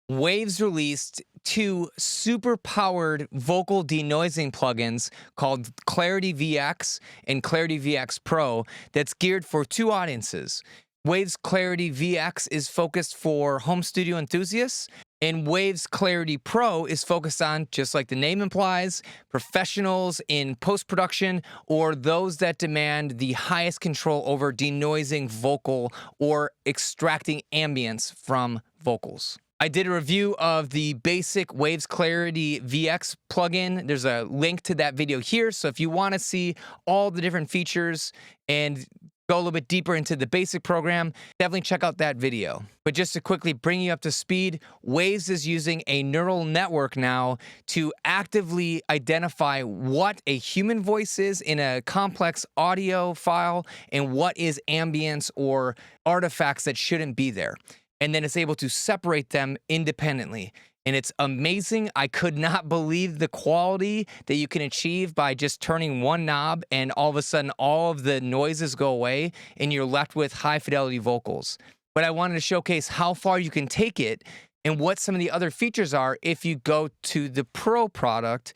Waves released two super powered vocal denoising plugins called Clarity VX and Clarity VX Pro that's geared for two audiences. Waves Clarity VX is focused for home studio enthusiasts, and Waves Clarity Pro is focused on, just like the name implies, professionals in post-production or those that demand the highest control over denoising vocal or extracting ambience from vocals. I did a review of the basic Waves Clarity VX plugin. There's a link to that video here. So if you want to see all the different features and go a little bit deeper into the basic program, definitely check out that video. But just to quickly bring you up to speed, Waves is using a neural network now to actively identify what a human voice is in a complex audio file and what is ambience or artifacts that shouldn't be there. And then it's able to separate them independently. And it's amazing. I could not believe the quality that you can achieve by just turning one knob and all of a sudden all of the noises go away and you're left with high fidelity vocals. But I wanted to showcase how far you can take it and what some of the other features are if you go to the Pro product,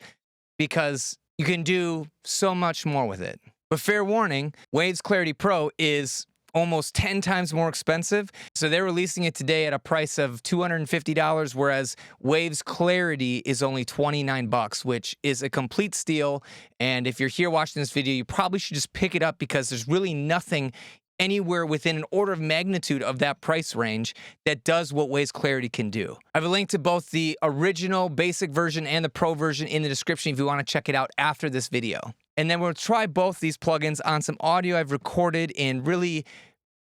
because you can do so much more with it. But fair warning, Waves Clarity Pro is almost 10 times more expensive. So they're releasing it today at a price of $250, whereas Waves Clarity is only 29 bucks, which is a complete steal. And if you're here watching this video, you probably should just pick it up because there's really nothing anywhere within an order of magnitude of that price range that does what Waves Clarity can do. I have a link to both the original basic version and the Pro version in the description if you want to check it out after this video. And then we'll try both these plugins on some audio I've recorded in really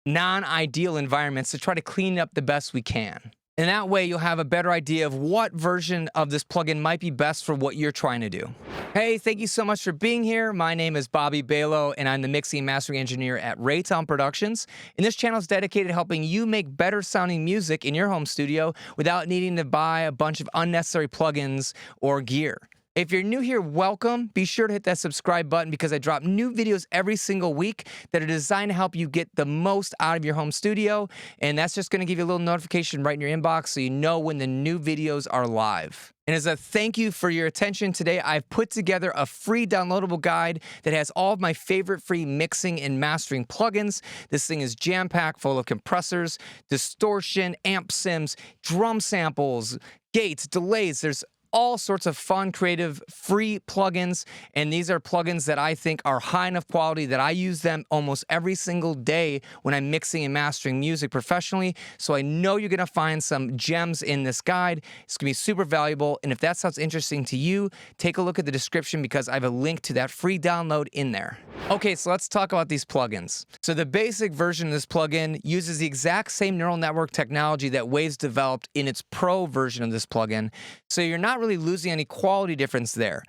non-ideal environments to try to clean it up the best we can. And that way you'll have a better idea of what version of this plugin might be best for what you're trying to do. Hey, thank you so much for being here. My name is Bobby Balo, and I'm the mixing and mastering engineer at Raytown Productions. And this channel is dedicated to helping you make better sounding music in your home studio without needing to buy a bunch of unnecessary plugins or gear. If you're new here, welcome. Be sure to hit that subscribe button because I drop new videos every single week that are designed to help you get the most out of your home studio. And that's just going to give you a little notification right in your inbox so you know when the new videos are live. And as a thank you for your attention today, I've put together a free downloadable guide that has all of my favorite free mixing and mastering plugins. This thing is jam-packed full of compressors, distortion, amp sims, drum samples, gates, delays. There's all sorts of fun, creative, free plugins, and these are plugins that I think are high enough quality that I use them almost every single day when I'm mixing and mastering music professionally, so I know you're going to find some gems in this guide. It's going to be super valuable, and if that sounds interesting to you, take a look at the description because I have a link to that free download in there. Okay, so let's talk about these plugins. So the basic version of this plugin uses the exact same neural network technology that Waves developed in its Pro version of this plugin, so you're not really losing any quality difference there.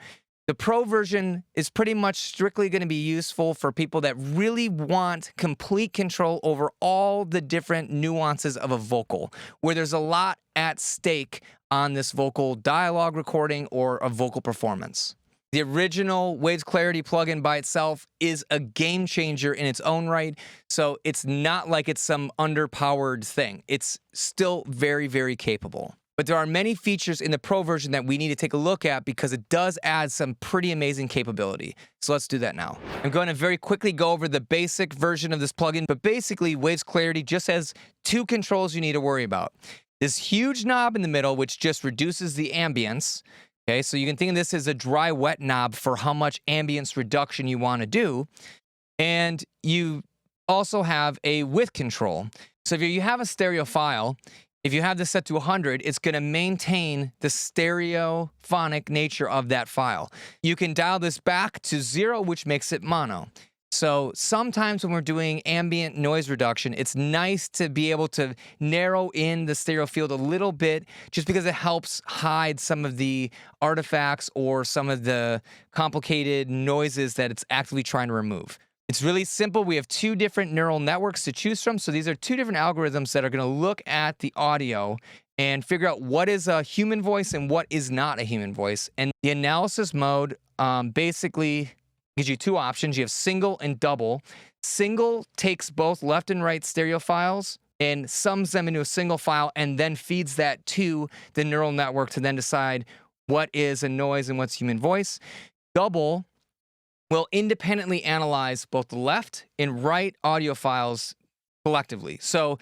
The Pro version is pretty much strictly going to be useful for people that really want complete control over all the different nuances of a vocal, where there's a lot at stake on this vocal dialogue recording or a vocal performance. The original Waves Clarity plugin by itself is a game changer in its own right, so it's not like it's some underpowered thing. It's still very, very capable. But there are many features in the Pro version that we need to take a look at because it does add some pretty amazing capability. So let's do that now. I'm going to very quickly go over the basic version of this plugin, but basically Waves Clarity just has two controls you need to worry about. This huge knob in the middle, which just reduces the ambience. Okay, so you can think of this as a dry-wet knob for how much ambience reduction you want to do. And you also have a width control. So if you have a stereo file, if you have this set to 100, it's going to maintain the stereophonic nature of that file. You can dial this back to 0, which makes it mono. So sometimes when we're doing ambient noise reduction, it's nice to be able to narrow in the stereo field a little bit just because it helps hide some of the artifacts or some of the complicated noises that it's actively trying to remove. It's really simple. We have two different neural networks to choose from. So these are two different algorithms that are going to look at the audio and figure out what is a human voice and what is not a human voice. And the analysis mode basically gives you two options. You have single and double. Single takes both left and right stereo files, and sums them into a single file and then feeds that to the neural network to then decide what is a noise and what's human voice. Double will independently analyze both the left and right audio files collectively. So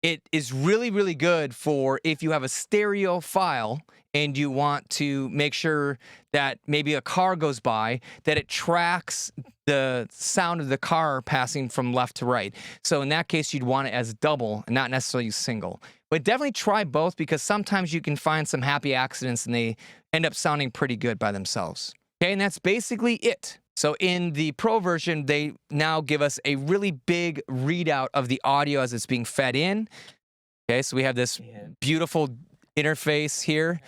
it is really, really good for if you have a stereo file and you want to make sure that maybe a car goes by, that it tracks the sound of the car passing from left to right. So in that case, you'd want it as double and not necessarily single. But definitely try both, because sometimes you can find some happy accidents and they end up sounding pretty good by themselves. Okay, and that's basically it. So in the Pro version, they now give us a really big readout of the audio as it's being fed in. Okay, so we have this beautiful interface here.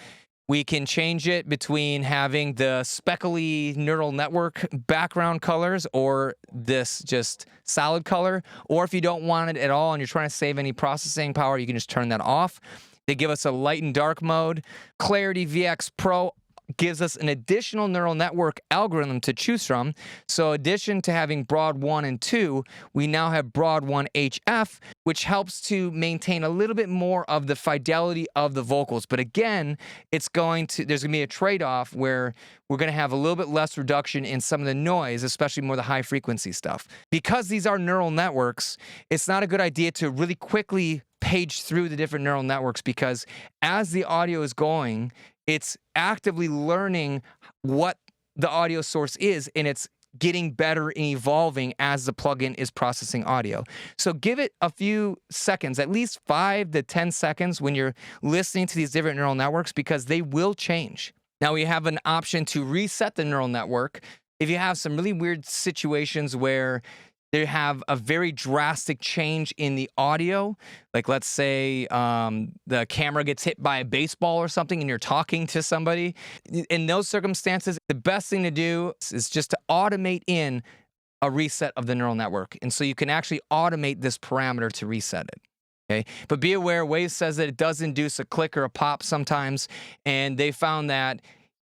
We can change it between having the speckly neural network background colors or this just solid color. Or if you don't want it at all and you're trying to save any processing power, you can just turn that off. They give us a light and dark mode. Clarity VX Pro gives us an additional neural network algorithm to choose from. So in addition to having Broad 1 and 2, we now have Broad 1 HF, which helps to maintain a little bit more of the fidelity of the vocals. But again, there's going to be a trade-off where we're going to have a little bit less reduction in some of the noise, especially more the high frequency stuff. Because these are neural networks, it's not a good idea to really quickly page through the different neural networks, because as the audio is going, it's actively learning what the audio source is, and it's getting better and evolving as the plugin is processing audio. So give it a few seconds, at least 5 to 10 seconds when you're listening to these different neural networks, because they will change. Now we have an option to reset the neural network. If you have some really weird situations where they have a very drastic change in the audio, like let's say the camera gets hit by a baseball or something and you're talking to somebody. In those circumstances, the best thing to do is just to automate in a reset of the neural network. And so you can actually automate this parameter to reset it. Okay, but be aware, Waves says that it does induce a click or a pop sometimes, and they found that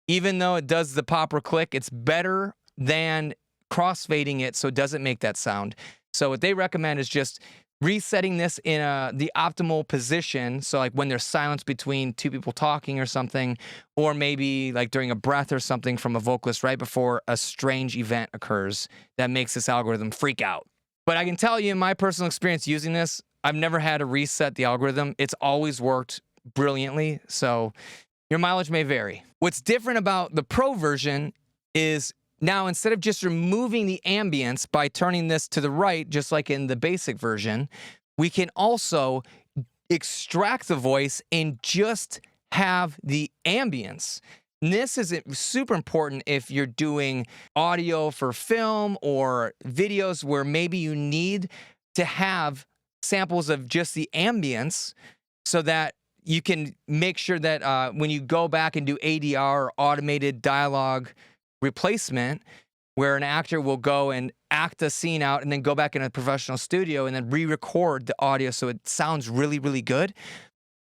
even though it does the pop or click, it's better than crossfading it so it doesn't make that sound. So what they recommend is just resetting this in the optimal position. So like when there's silence between two people talking or something, or maybe like during a breath or something from a vocalist right before a strange event occurs that makes this algorithm freak out. But I can tell you in my personal experience using this, I've never had to reset the algorithm. It's always worked brilliantly. So your mileage may vary. What's different about the Pro version is now, instead of just removing the ambience by turning this to the right, just like in the basic version, we can also extract the voice and just have the ambience. And this is super important if you're doing audio for film or videos where maybe you need to have samples of just the ambience so that you can make sure that when you go back and do ADR or automated dialogue replacement, where an actor will go and act a scene out and then go back in a professional studio and then re-record the audio so it sounds really, really good,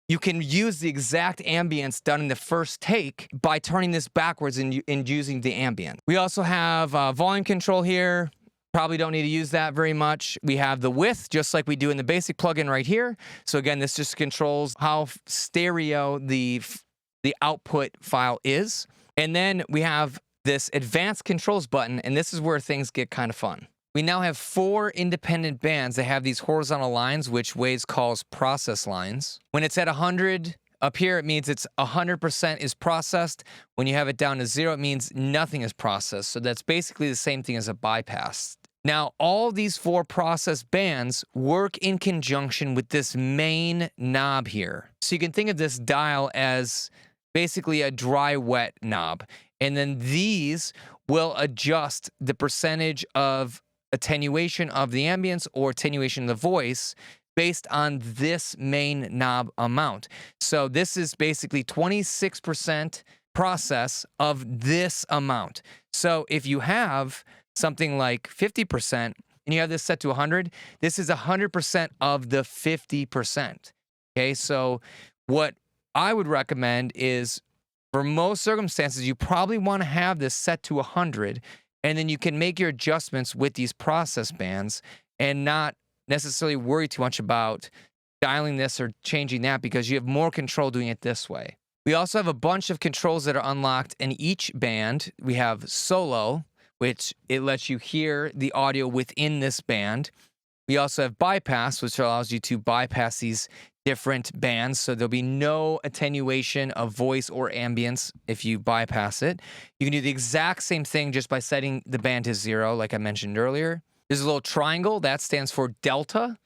you can use the exact ambience done in the first take by turning this backwards and using the ambient. We also have volume control here. Probably don't need to use that very much. We have the width, just like we do in the basic plugin right here. So again, this just controls how stereo the output file is. And then we have this advanced controls button, and this is where things get kind of fun. We now have 4 independent bands that have these horizontal lines, which Waves calls process lines. When it's at 100 up here, it means it's 100% is processed. When you have it down to 0, it means nothing is processed. So that's basically the same thing as a bypass. Now, all these 4 process bands work in conjunction with this main knob here. So you can think of this dial as basically a dry-wet knob. And then these will adjust the percentage of attenuation of the ambience or attenuation of the voice based on this main knob amount. So this is basically 26% process of this amount. So if you have something like 50% and you have this set to 100, this is 100% of the 50%. Okay, so what I would recommend is, for most circumstances, you probably want to have this set to 100, and then you can make your adjustments with these process bands and not necessarily worry too much about dialing this or changing that because you have more control doing it this way. We also have a bunch of controls that are unlocked in each band. We have solo, which it lets you hear the audio within this band. We also have bypass, which allows you to bypass these different bands. So there'll be no attenuation of voice or ambience if you bypass it. You can do the exact same thing just by setting the band to 0, like I mentioned earlier. There's a little triangle that stands for delta.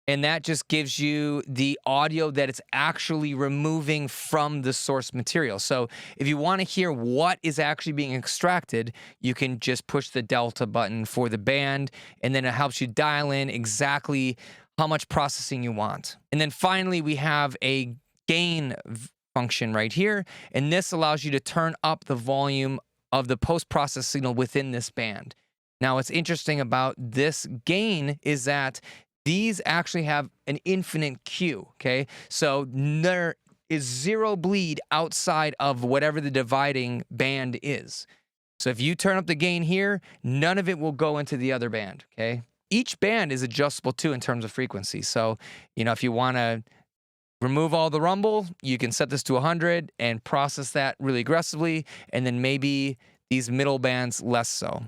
And that just gives you the audio that it's actually removing from the source material. So if you want to hear what is actually being extracted, you can just push the delta button for the band, and then it helps you dial in exactly how much processing you want. And then finally, we have a gain function right here, and this allows you to turn up the volume of the post-process signal within this band. Now, what's interesting about this gain is that these actually have an infinite Q, okay? So there is 0 bleed outside of whatever the dividing band is. So if you turn up the gain here, none of it will go into the other band, okay? Each band is adjustable too in terms of frequency. So, if you want to remove all the rumble, you can set this to 100 and process that really aggressively, and then maybe these middle bands less so.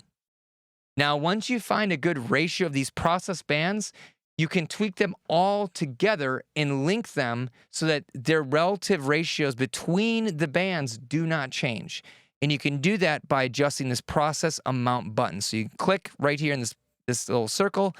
Now, once you find a good ratio of these process bands, you can tweak them all together and link them so that their relative ratios between the bands do not change. And you can do that by adjusting this process amount button. So you click right here in this little circle,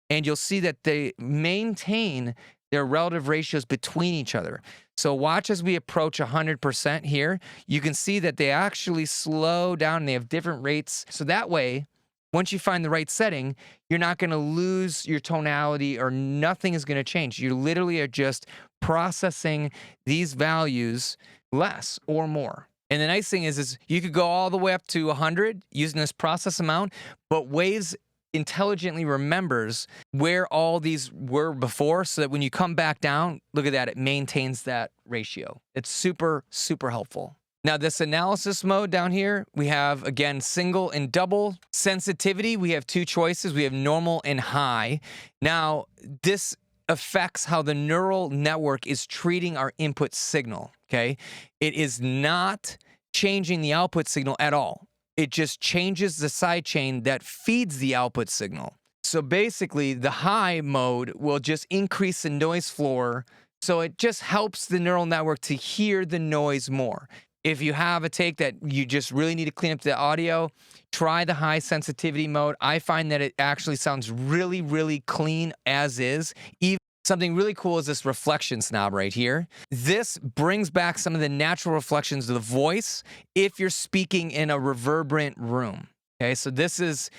and you'll see that they maintain their relative ratios between each other. So watch as we approach 100% here. You can see that they actually slow down and they have different rates. So that way, once you find the right setting, you're not going to lose your tonality or nothing is going to change. You literally are just processing these values less or more. And the nice thing is you could go all the way up to 100 using this process amount, but Waves intelligently remembers where all these were before so that when you come back down, look at that, it maintains that ratio. It's super, super helpful. Now, this analysis mode down here, we have, again, single and double. Sensitivity, we have 2 choices. We have normal and high. Now, this affects how the neural network is treating our input signal, okay? It is not changing the output signal at all. It just changes the sidechain that feeds the output signal. So basically, the high mode will just increase the noise floor, so it just helps the neural network to hear the noise more. If you have a take that you just really need to clean up the audio, try the high sensitivity mode. I find that it actually sounds really, really clean as is. Even something really cool is this reflections knob right here. This brings back some of the natural reflections of the voice if you're speaking in a reverberant room. Okay, so this is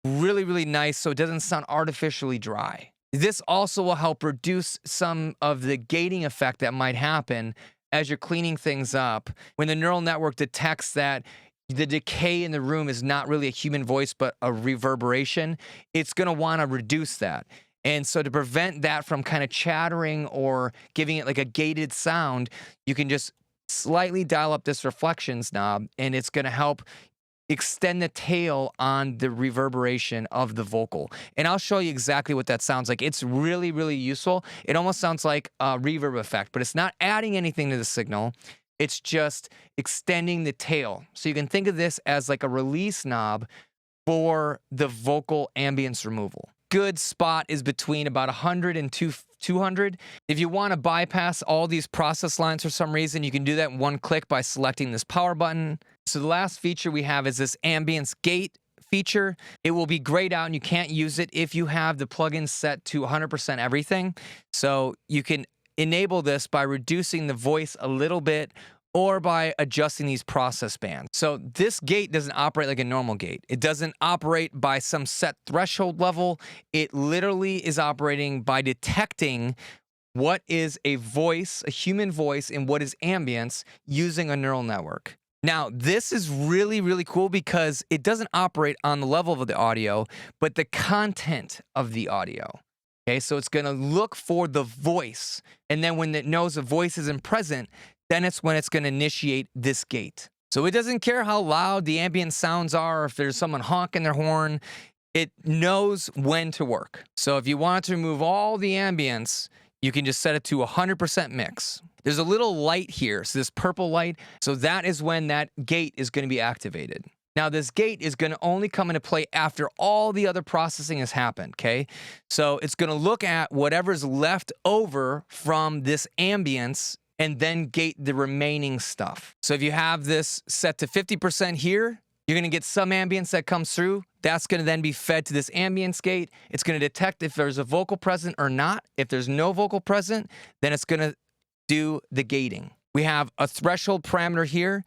really, really nice so it doesn't sound artificially dry. This also will help reduce some of the gating effect that might happen as you're cleaning things up. When the neural network detects that the decay in the room is not really a human voice, but a reverberation, it's going to want to reduce that. And so to prevent that from kind of chattering or giving it like a gated sound, you can just slightly dial up this reflections knob, and it's going to help extend the tail on the reverberation of the vocal. And I'll show you exactly what that sounds like. It's really, really useful. It almost sounds like a reverb effect, but it's not adding anything to the signal. It's just extending the tail. So you can think of this as like a release knob for the vocal ambience removal. Good spot is between about 100 and 200. If you want to bypass all these process lines for some reason, you can do that in one click by selecting this power button. So the last feature we have is this Ambience gate feature. It will be grayed out and you can't use it if you have the plugin set to 100% everything. So you can enable this by reducing the voice a little bit or by adjusting these process bands. So this gate doesn't operate like a normal gate. It doesn't operate by some set threshold level. It literally is operating by detecting what is a voice, a human voice, and what is ambience using a neural network. Now, this is really, really cool because it doesn't operate on the level of the audio, but the content of the audio. Okay, so it's going to look for the voice. And then when it knows the voice isn't present, then it's when it's going to initiate this gate. So it doesn't care how loud the ambient sounds are, or if there's someone honking their horn, it knows when to work. So if you want to remove all the ambience, you can just set it to 100% mix. There's a little light here, so this purple light, so that is when that gate is going to be activated. Now, this gate is going to only come into play after all the other processing has happened, okay? So it's going to look at whatever's left over from this ambience and then gate the remaining stuff. So if you have this set to 50% here, you're going to get some ambience that comes through. That's going to then be fed to this ambience gate. It's going to detect if there's a vocal present or not. If there's no vocal present, then it's going to do the gating. We have a threshold parameter here.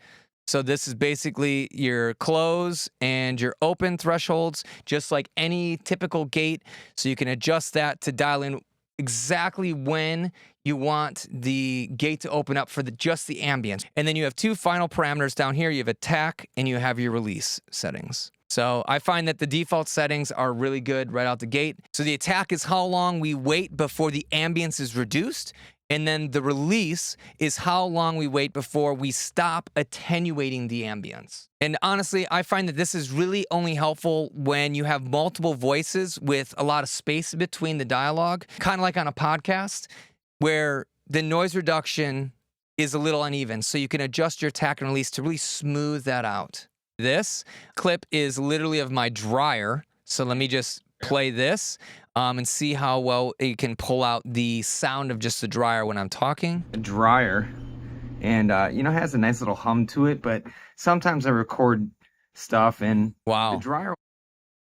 So this is basically your close and your open thresholds, just like any typical gate. So you can adjust that to dial in exactly when you want the gate to open up for just the ambience. And then you have two final parameters down here. You have attack and you have your release settings. So I find that the default settings are really good right out the gate. So the attack is how long we wait before the ambience is reduced. And then the release is how long we wait before we stop attenuating the ambience. And honestly, I find that this is really only helpful when you have multiple voices with a lot of space between the dialogue, kind of like on a podcast, where the noise reduction is a little uneven. So you can adjust your attack and release to really smooth that out. This clip is literally of my dryer. So let me just play this and see how well it can pull out the sound of just the dryer when I'm talking. A dryer, and you know, it has a nice little hum to it, but sometimes I record stuff and wow, the dryer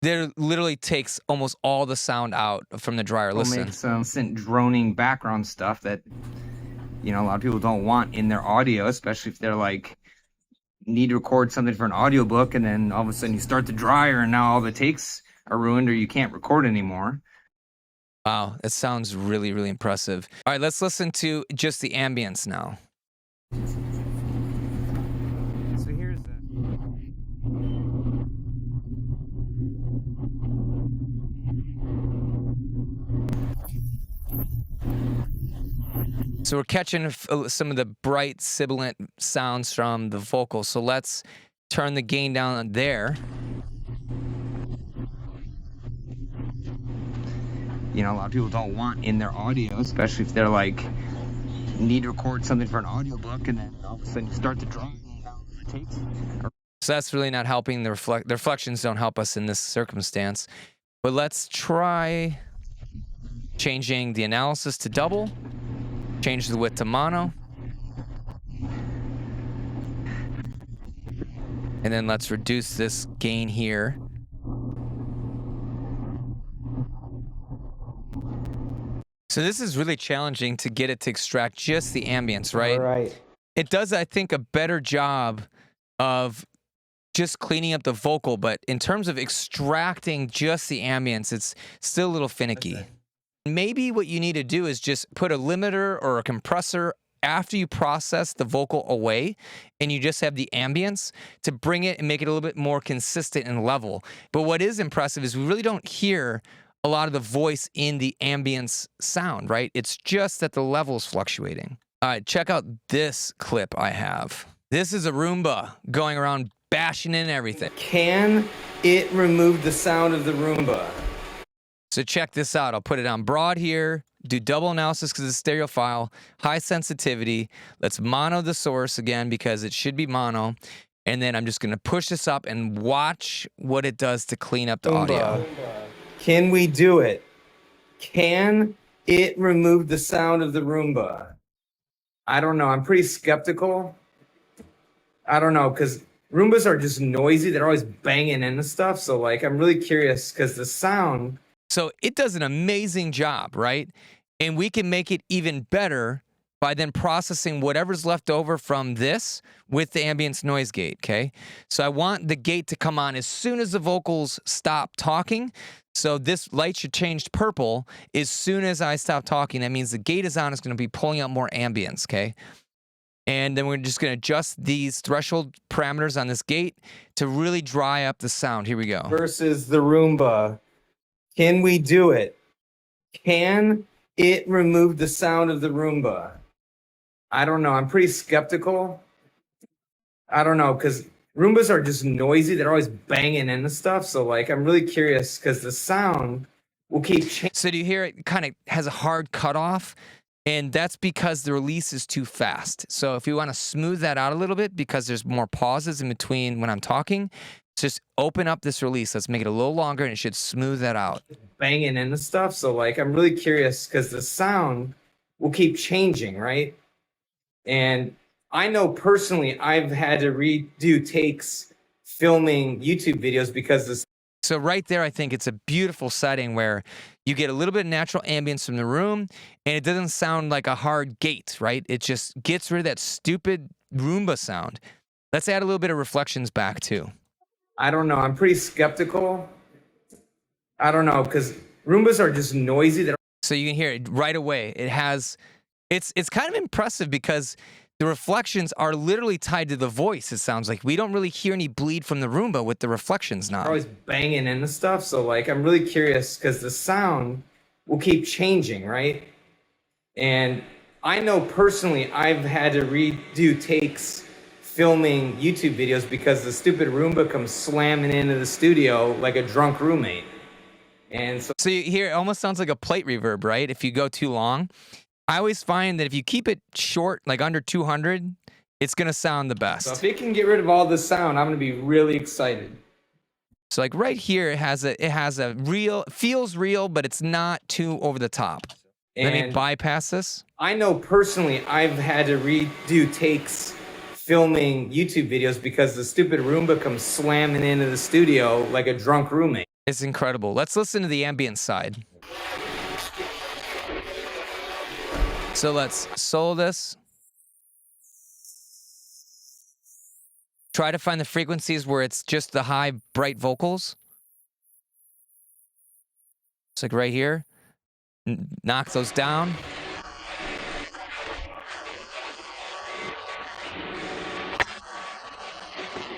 there literally takes almost all the sound out from the dryer. will Listen. make some droning background stuff that, you know, a lot of people don't want in their audio, especially if they're like need to record something for an audiobook and then all of a sudden you start the dryer and now all the takes are ruined or you can't record anymore. Wow, that sounds really, really impressive. All right, let's listen to just the ambience now. So here's the... So we're catching some of the bright, sibilant sounds from the vocal. So let's turn the gain down there. You know, a lot of people don't want in their audio, especially if they're like need to record something for an audiobook and then all of a sudden you start the drum and now it takes. So that's really not helping. The reflections don't help us in this circumstance. But let's try changing the analysis to double, change the width to mono, and then let's reduce this gain here. So this is really challenging to get it to extract just the ambience, right? All right. It does, I think, a better job of just cleaning up the vocal, but in terms of extracting just the ambience, it's still a little finicky. Okay. Maybe what you need to do is just put a limiter or a compressor after you process the vocal away and you just have the ambience to bring it and make it a little bit more consistent and level. But what is impressive is we really don't hear a lot of the voice in the ambience sound, right? It's just that the level is fluctuating. All right, check out this clip I have. This is a Roomba going around bashing in everything. Can it remove the sound of the Roomba? So check this out. I'll put it on broad here, do double analysis because it's a stereo file, high sensitivity. Let's mono the source again because it should be mono. And then I'm just going to push this up and watch what it does to clean up the audio. Can we do it? Can it remove the sound of the Roomba? I don't know. I'm pretty skeptical. I don't know, because Roombas are just noisy. They're always banging into stuff. So, like, I'm really curious because the sound... So it does an amazing job, right? And we can make it even better by then processing whatever's left over from this with the ambience noise gate, okay? So I want the gate to come on as soon as the vocals stop talking. So this light should change purple as soon as I stop talking. That means the gate is on. It's going to be pulling out more ambience, okay? And then we're just going to adjust these threshold parameters on this gate to really dry up the sound. Here we go. Versus the Roomba. Can we do it? Can it remove the sound of the Roomba? I don't know. I'm pretty skeptical. I don't know, because Roombas are just noisy. They're always banging into stuff. So, like, I'm really curious because the sound will keep changing. So do you hear it kind of has a hard cutoff? And that's because the release is too fast. So if you want to smooth that out a little bit, because there's more pauses in between when I'm talking, just open up this release. Let's make it a little longer, and it should smooth that out. Banging into stuff. So like, I'm really curious because the sound will keep changing, right? And I know personally, I've had to redo takes filming YouTube videos because this. So right there, I think it's a beautiful setting where you get a little bit of natural ambience from the room, and it doesn't sound like a hard gate, right? It just gets rid of that stupid Roomba sound. Let's add a little bit of reflections back too. I don't know. I'm pretty skeptical. I don't know, because Roombas are just noisy. So you can hear it right away. It's kind of impressive because the reflections are literally tied to the voice, it sounds like. We don't really hear any bleed from the Roomba with the reflections now. They're always banging into stuff. So like, I'm really curious because the sound will keep changing, right? And I know personally, I've had to redo takes filming YouTube videos because the stupid Roomba comes slamming into the studio like a drunk roommate. And so you hear it almost sounds like a plate reverb, right? If you go too long. I always find that if you keep it short, like under 200, it's going to sound the best. So if it can get rid of all the sound, I'm going to be really excited. So like right here, it has a real, feels real, but it's not too over the top. Let me bypass this. I know personally, I've had to redo takes filming YouTube videos because the stupid Roomba comes slamming into the studio like a drunk roommate. It's incredible. Let's listen to the ambient side. So let's solo this. Try to find the frequencies where it's just the high, bright vocals. It's like right here. Knock those down.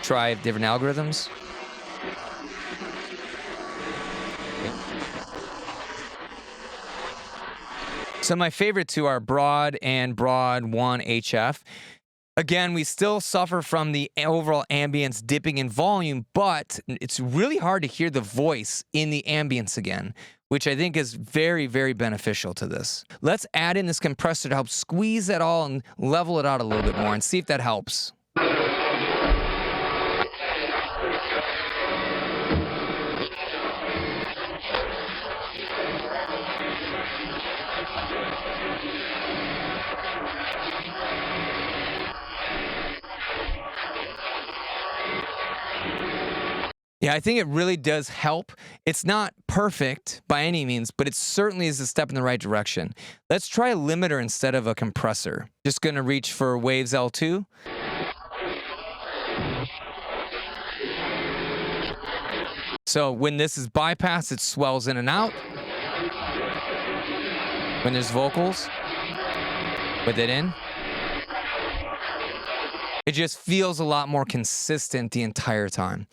Try different algorithms. So my favorite two are Broad and Broad 1 HF. Again, we still suffer from the overall ambience dipping in volume, but it's really hard to hear the voice in the ambience again, which I think is very, very beneficial to this. Let's add in this compressor to help squeeze that all and level it out a little bit more and see if that helps. Yeah, I think it really does help. It's not perfect by any means, but it certainly is a step in the right direction. Let's try a limiter instead of a compressor. Just going to reach for Waves L2. So when this is bypassed, it swells in and out. When there's vocals, with it in, it just feels a lot more consistent the entire time.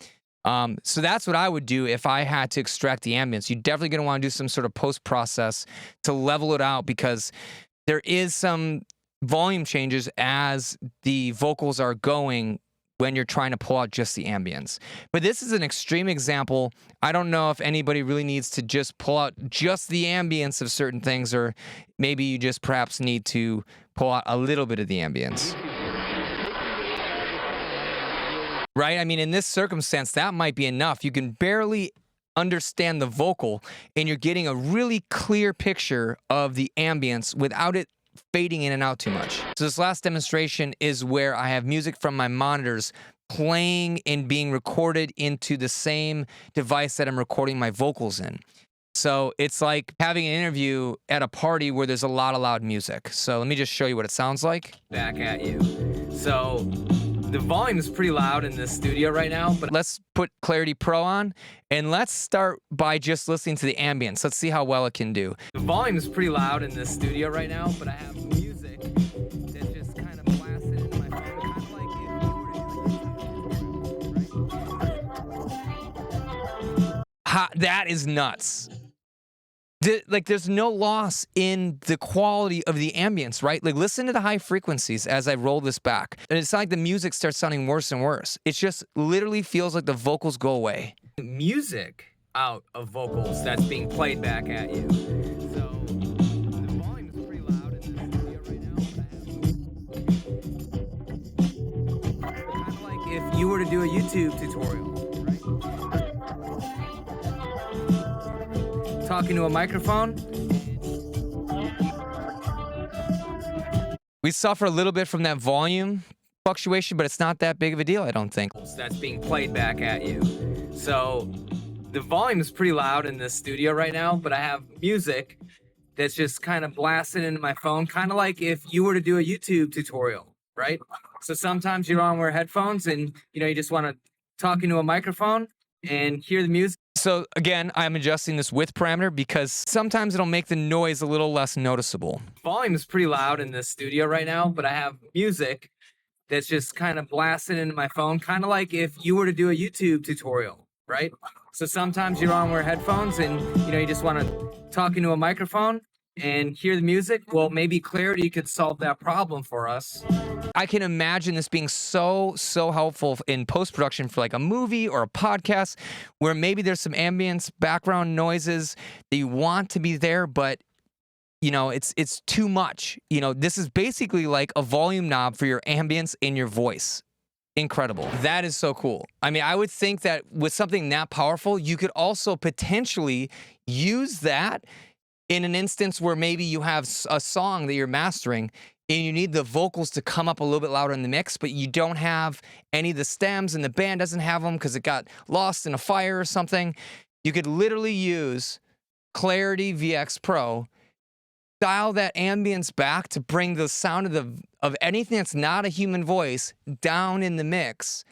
So that's what I would do if I had to extract the ambience. You're definitely going to want to do some sort of post-process to level it out because there is some volume changes as the vocals are going when you're trying to pull out just the ambience. But this is an extreme example. I don't know if anybody really needs to just pull out just the ambience of certain things, or maybe you just perhaps need to pull out a little bit of the ambience. Right? I mean, in this circumstance, that might be enough. You can barely understand the vocal, and you're getting a really clear picture of the ambience without it fading in and out too much. So this last demonstration is where I have music from my monitors playing and being recorded into the same device that I'm recording my vocals in. So it's like having an interview at a party where there's a lot of loud music. So let me just show you what it sounds like. Back at you. So the volume is pretty loud in this studio right now, but let's put Clarity Pro on and let's start by just listening to the ambience. Let's see how well it can do. The volume is pretty loud in this studio right now, but I have music that's just kind of blasted in my phone, kind of like if you were to that is nuts. Like, there's no loss in the quality of the ambience, right? Like, listen to the high frequencies as I roll this back. And it's not like the music starts sounding worse and worse. It just literally feels like the vocals go away. Music out of vocals that's being played back at you. So the volume is pretty loud in the studio right now, but I have kind of like if you were to do a YouTube tutorial, right? Talking to a microphone. We suffer a little bit from that volume fluctuation, but it's not that big of a deal, I don't think. That's being played back at you. So the volume is pretty loud in the studio right now, but I have music that's just kind of blasting into my phone, kind of like if you were to do a YouTube tutorial, right? So sometimes you're on wear headphones and you just want to talk into a microphone and hear the music. So again, I'm adjusting this width parameter because sometimes it'll make the noise a little less noticeable. Volume is pretty loud in the studio right now, but I have music that's just kind of blasting into my phone, kind of like if you were to do a YouTube tutorial, right? So sometimes you're on wear headphones and you just want to talk into a microphone and hear the music. Well, maybe Clarity could solve that problem for us. I can imagine this being so helpful in post-production for like a movie or a podcast where maybe there's some ambience background noises that you want to be there, but it's too much. This is basically like a volume knob for your ambience in your voice. Incredible. That is so cool. I mean, I would think that with something that powerful, you could also potentially use that in an instance where maybe you have a song that you're mastering and you need the vocals to come up a little bit louder in the mix, but you don't have any of the stems and the band doesn't have them because it got lost in a fire or something. You could literally use Clarity VX Pro, dial that ambience back to bring the sound of anything that's not a human voice down in the mix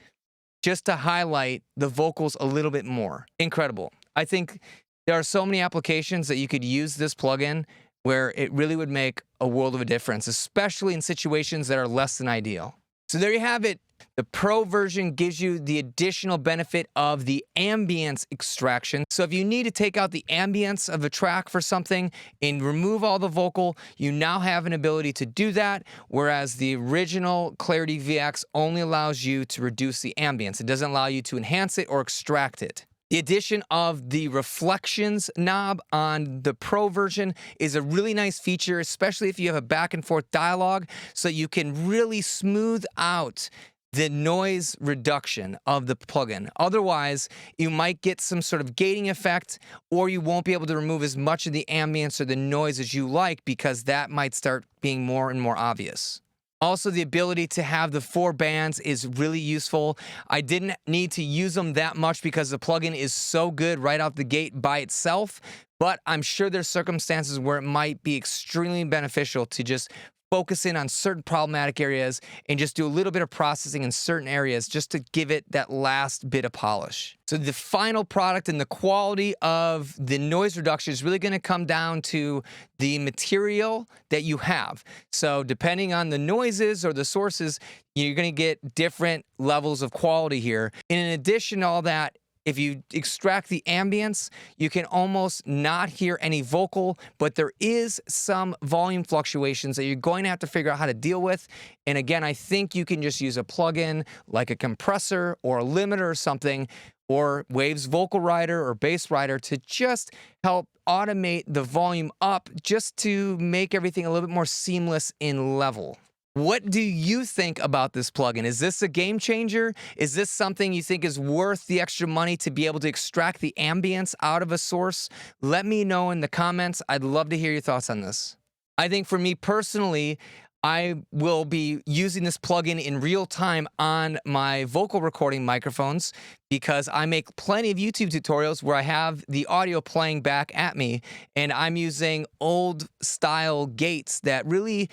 just to highlight the vocals a little bit more. Incredible. I think there are so many applications that you could use this plugin where it really would make a world of a difference, especially in situations that are less than ideal. So there you have it. The Pro version gives you the additional benefit of the ambience extraction. So if you need to take out the ambience of a track for something and remove all the vocal, you now have an ability to do that, whereas the original Clarity VX only allows you to reduce the ambience. It doesn't allow you to enhance it or extract it. The addition of the reflections knob on the Pro version is a really nice feature, especially if you have a back and forth dialogue, so you can really smooth out the noise reduction of the plugin. Otherwise, you might get some sort of gating effect, or you won't be able to remove as much of the ambience or the noise as you like because that might start being more and more obvious. Also, the ability to have the 4 bands is really useful. I didn't need to use them that much because the plugin is so good right out the gate by itself, but I'm sure there's circumstances where it might be extremely beneficial to just focus in on certain problematic areas and just do a little bit of processing in certain areas just to give it that last bit of polish. So the final product and the quality of the noise reduction is really going to come down to the material that you have. So depending on the noises or the sources, you're going to get different levels of quality here. And in addition to all that, if you extract the ambience, you can almost not hear any vocal, but there is some volume fluctuations that you're going to have to figure out how to deal with. And again, I think you can just use a plugin like a compressor or a limiter or something, or Waves Vocal Rider or Bass Rider to just help automate the volume up just to make everything a little bit more seamless in level. What do you think about this plugin? Is this a game changer? Is this something you think is worth the extra money to be able to extract the ambience out of a source? Let me know in the comments. I'd love to hear your thoughts on this. I think for me personally, I will be using this plugin in real time on my vocal recording microphones because I make plenty of YouTube tutorials where I have the audio playing back at me, and I'm using old style gates that really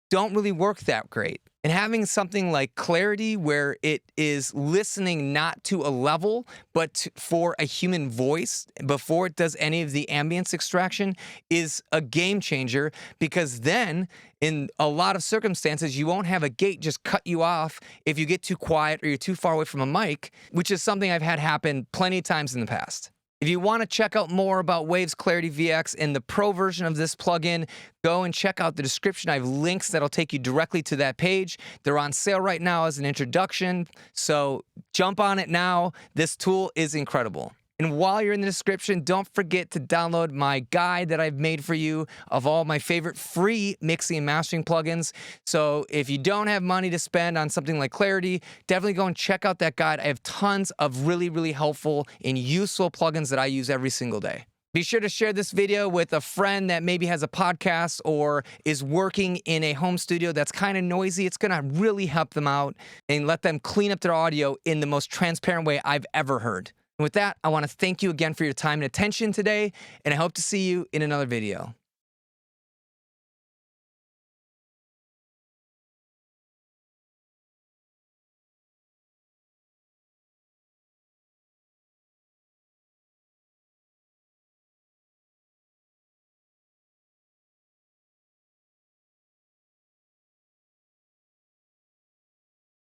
don't really work that great. And having something like Clarity where it is listening not to a level, but for a human voice before it does any of the ambience extraction is a game changer, because then in a lot of circumstances, you won't have a gate just cut you off if you get too quiet or you're too far away from a mic, which is something I've had happen plenty of times in the past. If you want to check out more about Waves Clarity VX and the Pro version of this plugin, go and check out the description. I have links that'll take you directly to that page. They're on sale right now as an introduction, so jump on it now. This tool is incredible. And while you're in the description, don't forget to download my guide that I've made for you of all my favorite free mixing and mastering plugins. So if you don't have money to spend on something like Clarity, definitely go and check out that guide. I have tons of really, really helpful and useful plugins that I use every single day. Be sure to share this video with a friend that maybe has a podcast or is working in a home studio that's kind of noisy. It's going to really help them out and let them clean up their audio in the most transparent way I've ever heard. And with that, I want to thank you again for your time and attention today, and I hope to see you in another video.